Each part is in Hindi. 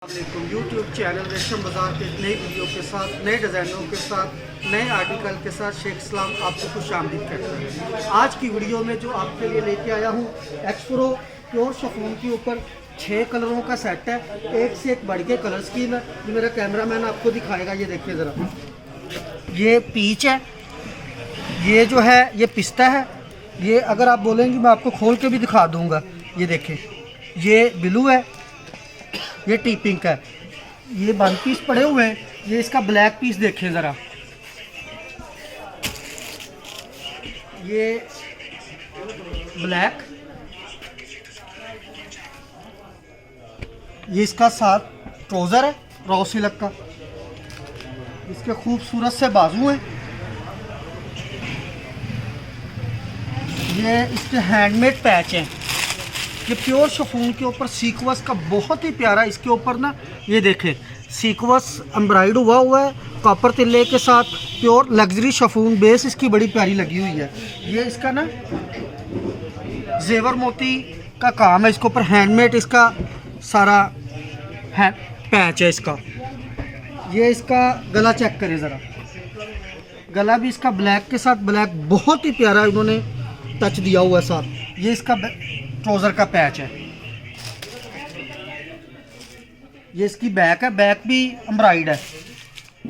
यूट्यूब चैनल रेशम बाज़ार के नई वीडियो के साथ नए डिज़ाइनों के साथ नए आर्टिकल के साथ शेख इस्लाम आपको खुश आमदीद कहता है। आज की वीडियो में जो आपके लिए लेके आया हूँ एक्सप्रो प्योर शिफॉन के ऊपर 6 कलरों का सेट है। एक से एक बढ़ के कलर स्कीम है जो मेरा कैमरामैन आपको दिखाएगा। ये देखिए ज़रा, ये पीच है, ये जो है ये पिस्ता है। ये अगर आप बोलेंगे मैं आपको खोल के भी दिखा दूँगा। ये देखें, ये ब्लू है, ये टी पिंक है। ये वन पीस पड़े हुए हैं। ये इसका ब्लैक पीस देखें ज़रा, ये ब्लैक, ये इसका साथ ट्राउज़र है रॉ सिल्क का। इसके खूबसूरत से बाजू हैं। ये इसके हैंडमेड पैच हैं। ये प्योर शिफॉन के ऊपर सीक्वेंस का बहुत ही प्यारा, इसके ऊपर ना ये देखें सीक्वेंस एम्ब्रॉयड हुआ है कॉपर तिल्ले के साथ। प्योर लग्जरी शिफॉन बेस इसकी बड़ी प्यारी लगी हुई है। ये इसका ना जेवर मोती का काम है, इसके ऊपर हैंडमेड इसका सारा है पैच है इसका। ये इसका गला चेक करें ज़रा, गला भी इसका ब्लैक के साथ, ब्लैक बहुत ही प्यारा इन्होंने टच दिया हुआ है साथ। ये इसका ट्राउज़र का पैच है। ये इसकी बैक है, बैक भी एम्ब्रॉयड है।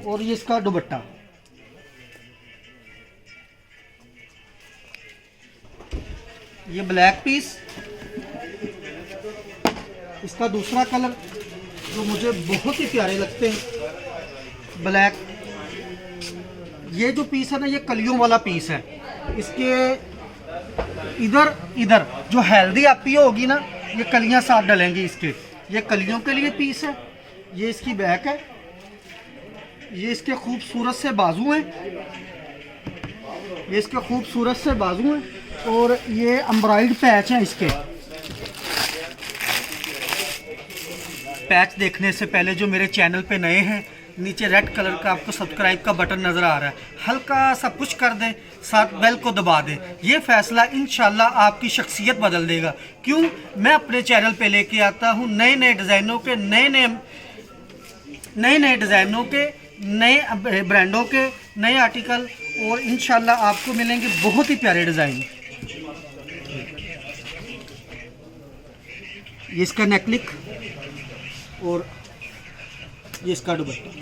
और ये इसका दुपट्टा, ये ब्लैक पीस, इसका दूसरा कलर जो मुझे बहुत ही प्यारे लगते हैं ब्लैक। ये जो पीस है ना, ये कलियों वाला पीस है। इसके इधर जो हेल्दी आपी होगी ना, ये कलियां साथ डलेंगी इसके। ये कलियों के लिए पीस है। ये इसकी बैक है। ये इसके खूबसूरत से बाजू हैं। ये इसके खूबसूरत से बाजू हैं और ये एम्ब्रॉयड पैच है इसके। पैच देखने से पहले जो मेरे चैनल पे नए हैं, नीचे रेड कलर का आपको सब्सक्राइब का बटन नज़र आ रहा है, हल्का सा पुश कर दें, साथ बेल को दबा दें। ये फैसला इंशाल्लाह आपकी शख्सियत बदल देगा। क्यों? मैं अपने चैनल पे लेके आता हूँ नए नए डिज़ाइनों के, नए डिज़ाइनों के, नए ब्रांडों के नए आर्टिकल, और इंशाल्लाह आपको मिलेंगे बहुत ही प्यारे डिज़ाइन। ये इसका नेकलिक और ये इसका दुपट्टा।